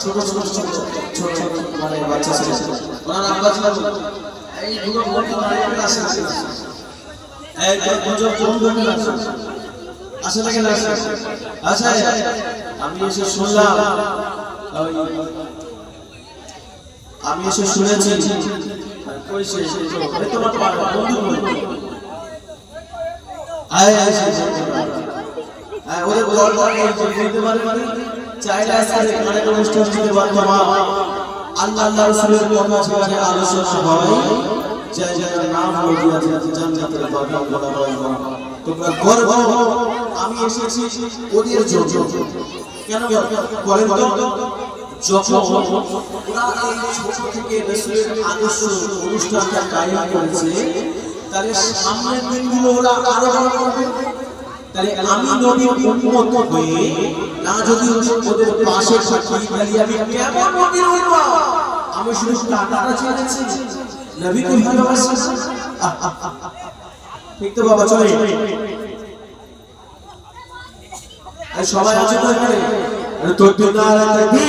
ছোট ছোট ছোট ছোট মানে বাচ্চা ছেলে ওনার আব্বা ছিল এই দুটো বন্ধু দাঁড়িয়ে আসে এই দুটো বন্ধু আসে লাগে না আচ্ছা আমি এসে শুনলাম আমি এসে শুনেছি কই সে এই তোমার বন্ধু আয় আসে ওদের বল বলতে পারে মানে চাইলে আজকে অনেক অনুষ্ঠান দিতে পারতাম আল্লাহ আল্লাহ রাসূলের কথা ছিল আলোচনা হয় যাই যাই নাম বলে দিয়েছে জান্নাতের বাগান বলা হয় তোমরা গর্ব আমি এসেছি ওদের জন্য কেন বলেন তো যখন ওরা এই ছোট থেকে রাসূলের আদর্শ অনুষ্ঠানটা কায়েম করেছে তাহলে সামনের দিনগুলো ওরা আরো ভালো করবে তাহলে আমি নবীর উম্মত হয়ে না যদি ওদের পাশে থাকি তাহলে আমি কেমন নবীর হইব আমি শুধু টাকাটা চেয়েছি নবীকে ভালোবাসি ঠিক তো বাবা চলে এই সবাই আছে তো এখানে আরে তোর তো না রাখবি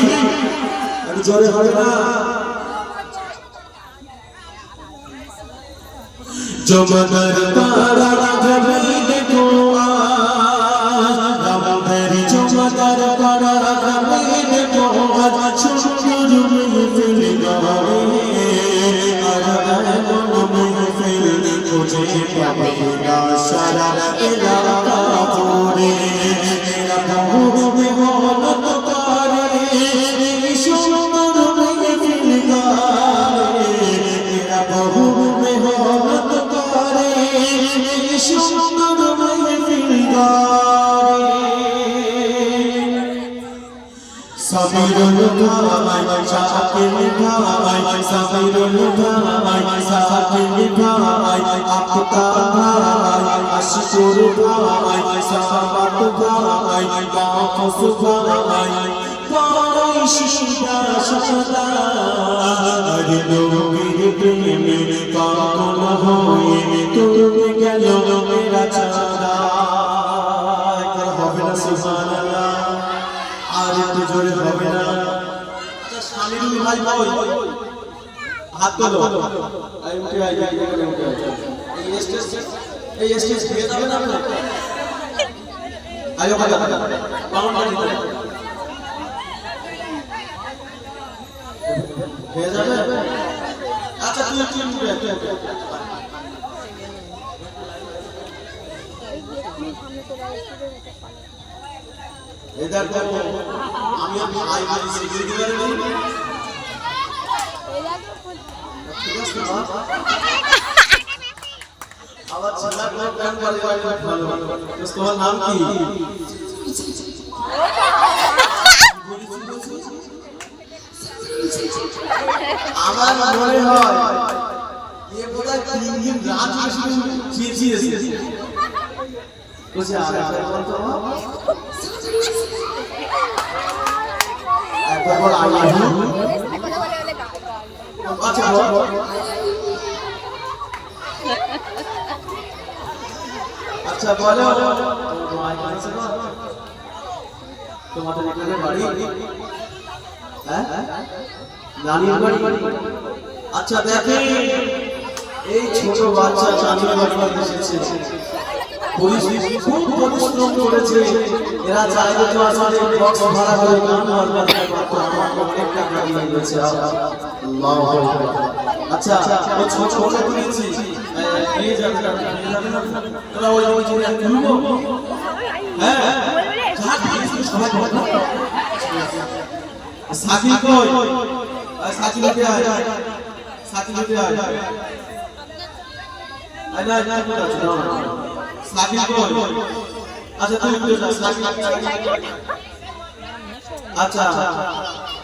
আরে জোরে হবে না জমানার তারা জমি দেখো Sabirul bhai shakil bhai sabirul bhai shakil bhai apka bhai ashkur bhai sabat bhai baqus bhai parai shida shada are logir preme pakol hoye turbe gelo mera chada hobe na subhanallah আরে জোরে হবে না আচ্ছা শামিরুল ভাই কই হাত তোলো I উঠে আই এই স্টেজ দিয়ে যাবে না আপনি আয়ো ভাই বাউন্ড করে হয়ে যাবে আচ্ছা তুই इधर को আমি আই আই সিকিউরিটি গার্ড নেই ঠিক আছে আবার ছেলা কোন কাম করে ভালো তোমার নাম কি আমার মনে হয় ये বোধহয় 3 দিন রাত চেঁচিয়েছে कुछ आ रहा है कौन तो একবার বল আল্লাহ আচ্ছা আচ্ছা বলো তোমাদের এখানে বাড়ি হ্যাঁ নানির বাড়ি আচ্ছা দেখেন এই ছোট বাচ্চা নানির বাড়ি এসেছে খুব পরিশ্রম করেছে এরা চাইলে তো আসলে বক্স ভাড়া করে গান একটা গাড়ি নিয়েছে আল্লাহু আকবার আচ্ছা ও ছোট ছোট করেছি নিয়ে যাবে না তোরা ওই যে খুলবো হ্যাঁ যা দিয়েছি সবাই বলো সাকি কই সাকি নিতে আয় সাকি নিতে আয় না না না সাকি কই আচ্ছা তুই একটু যা সাকি আচ্ছা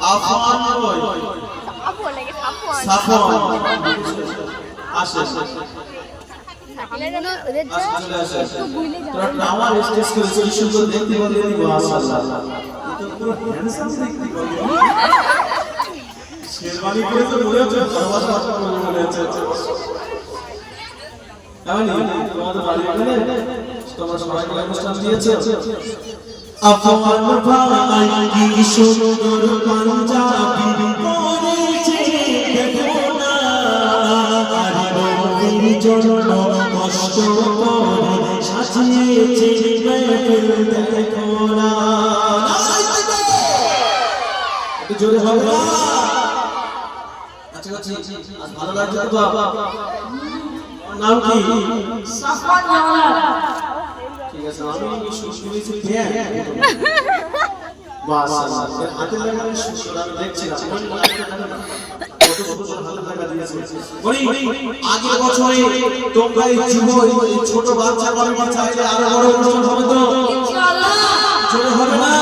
আফওয়ান কই আফওয়ান লাগে সাফওয়ান আসে ওদের তোরা আমার স্টেজ করে কি সুন্দর দেখতে বলে দিব মাশাআল্লাহ তো পুরো হ্যান্ডসাম দেখতে বলে শেরওয়ানি পরে তো মনে হচ্ছে ভালোবাসা মনে হচ্ছে আমি তোমাদের বাড়ি ওখানে তোমরা সবাই মিলে অনুষ্ঠান দিয়েছে আফওয়ান ভাই কি সুন্দর পাঞ্জাবি পরেছে দেখো না আর নবীর জন্য কষ্ট করে সাজিয়েছে মেহফিল দেখো না একটু জোরে হবে না আচ্ছা আচ্ছা আজ ভালো লাগছে তো নাম কি সাফওয়ান জাওয়ালা ঠিক আছে আমি শুনেছি হ্যাঁ মাশাআল্লাহ এর হাতে লাগানো সুন্দর আমি দেখছিলাম কত সুন্দর হাতে লাগা দিয়েছে বলি আগের বছরে তোমরা এই যুবক এই ছোট বাচ্চা কমিটি চাইলে আরো বড় অনুষ্ঠান হবে তো ইনশাআল্লাহ ছোট হবে না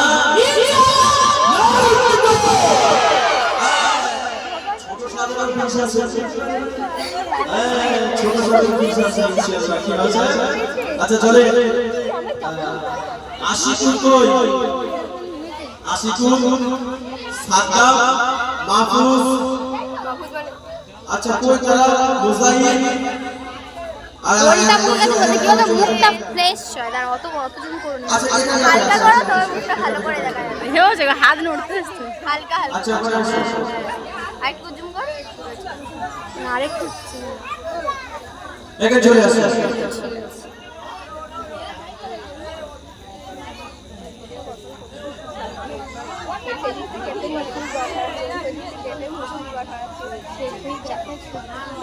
ছোট সাধারণ পিস আছে ছোট সাধারণ পিস আছে ইনশাআল্লাহ কি আছে আচ্ছা চলে আশিকুর কই আশিকুর সাদ্দাম মাহফুজ আচ্ছা কই তারা মুজাহিদ আর ওইটা মুখে বলতে কি হলো মুখটা ফ্রেশ হয় আর অত জুম করুন না আচ্ছা এটা হালকা করো তবে মুখটা ভালো করে দেখা যাবে হেও যে হাত নড়তেছে হালকা হালকা আচ্ছা আরেকটু জুম কর না আরেকটু এখানে চলে আসো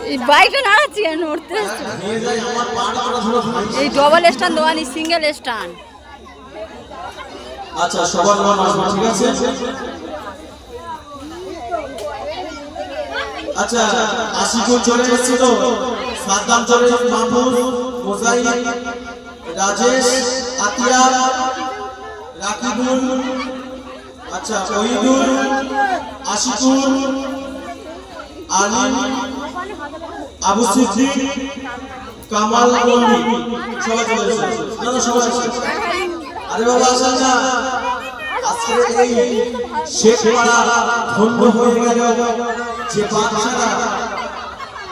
এই বাইকটা নাড়াচ্ছি আর নড়তেছে নিয়ে যাই আমার পাটা ধরো এই ডবল স্ট্যান্ড দোয়ানি সিঙ্গেল স্ট্যান্ড আচ্ছা সবার নাম আসবে ঠিক আছে আচ্ছা আশিকুর চলে এসেছে তো সাদ্দাম চলে এসেছে মাহফুজ মুজাহিদ রাজেশ আতিয়া রাকিবুল আচ্ছা ওহিদুল আশিকুর আলী আবু সিদ্দিক কামাল পল্লী সবাই চলে এসেছে না না সবাই এসেছে আরে বাবা আসেন না আজকে এই শেখপাড়া ধন্য হয়ে গেল যে বাচ্চারা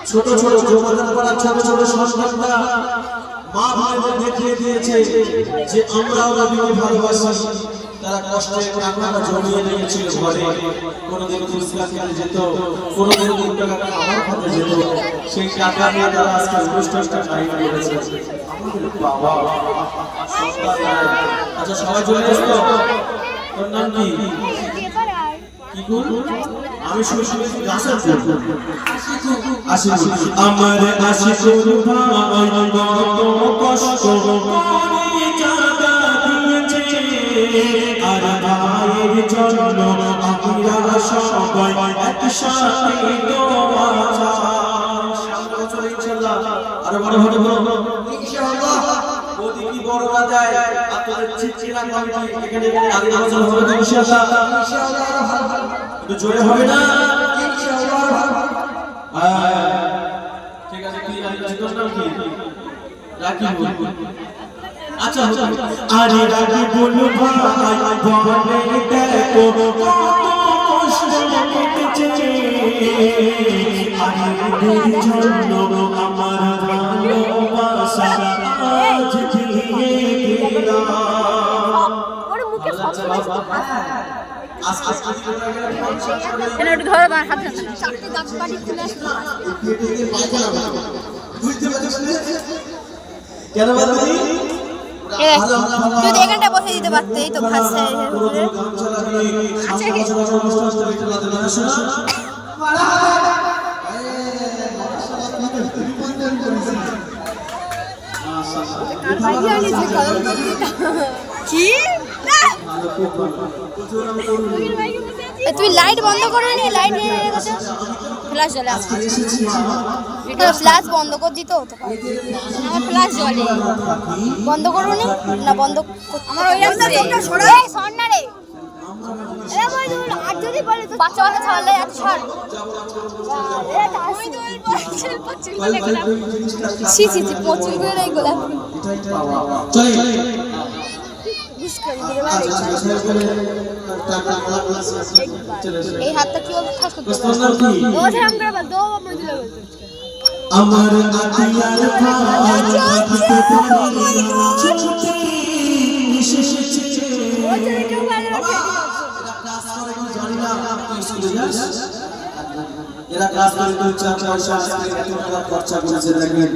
ছোট ছোট যুবকরা পাড়া ছোট ছোট সন্তানরা মা ভাইদের দেখিয়ে দিয়েছে যে আমরাও নবীকে ভালোবাসি তারা কষ্টের টাকাটা জমিয়ে রেখেছিল ঘরে কোনোদিন ফুচকা খেতে যেত কোনোদিন 2 টাকা খাবার খেতে যেত সেই টাকা নিয়ে তারা আজকে অনুষ্ঠানটা টাইম করেছে আমাদের বাবা আচ্ছা সবাই চলে এসো তোর নাম কি কি গো আমি শুনেছি গাছের ফুল আশিকুর আমার আশিকুর ভাই কত কষ্ট করে জায়গা দিয়েছে আর ভাইয়ের জন্য আমরা সবাই একসাথে দোয়া চাই সামনে বছর ইনশাআল্লাহ আরো বড় হবে তো ইনশাআল্লাহ যদি কি বড় না যায় আপনাদের চিচিরা কমিটি এখানে আগে বছর হবে তো ইনশাআল্লাহ ইনশাআল্লাহ আরো ভালো একটু জোরে হবে না ইনশাআল্লাহ ঠিক আছে কি আমি জিজ্ঞাসা নাম কি রাকিবুল আচ্ছা আরে রাকিবুল ভাই বলে দেখো কত কষ্ট কেটেছে আরে তোর জন্য আমার ভালোবাসা আজ দিয়ে দিলাম ওর মুখে এনে একটু ধরো আমার হাতে চারটে দাঁত পাটি খুলে আসলো কেন বললি যদি এখানটা বসে দিতে পারতে এই তো ভাষা কি তুমি লাইট বন্ধ করো নি লাইট ফ্ল্যাশ জ্বলে ফ্ল্যাশ বন্ধ করে দিতে হতো আমার ফ্ল্যাশ জ্বলে বন্ধ করো নি না বন্ধ আমার ওই রাস্তা সর না রে বাচ্চা বাচ্চা ছাড়লে এত ছাড় ছি ছি ছি প্রচুর করে গোলাপ এই হাতটা কি হবে ঠাস করতে ও ধাম করে বল দো মজুলা বল আমার আদিয়ার ভাতে পারি ছুটে এসেছে ও চলে কেউ ভালো রাখে কাজ করে কি জানি না তুই শুনে যাস এরা কাজ করে তুই চার পয়সা এত টাকা খরচা করেছে দেখবেন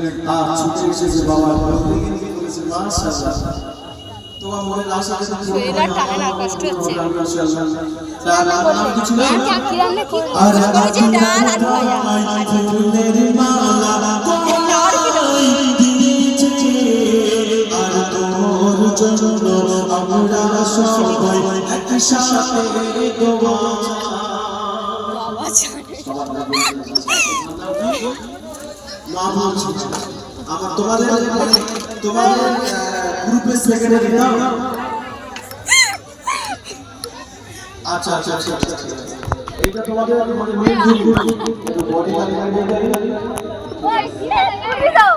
ছুটে এসেছে বাবা মাশাআল্লাহ তোমার মনের আশা আছে শরীরটা টানে না কষ্ট হচ্ছে কিছু না কি রান্না কি আর করেছে ডাল আর ভাজা ফুলের মালা আর তোর জন্য আমরা সবাই একসাথে দোয়া বাবা জানে মা বলছি আমার তোমাদের গ্রুপের সেক্রেটারি না আচ্ছা আচ্ছা আচ্ছা এটা তোমাদের মানে মেইন গ্রুপ বডি গার্ড ওই দাও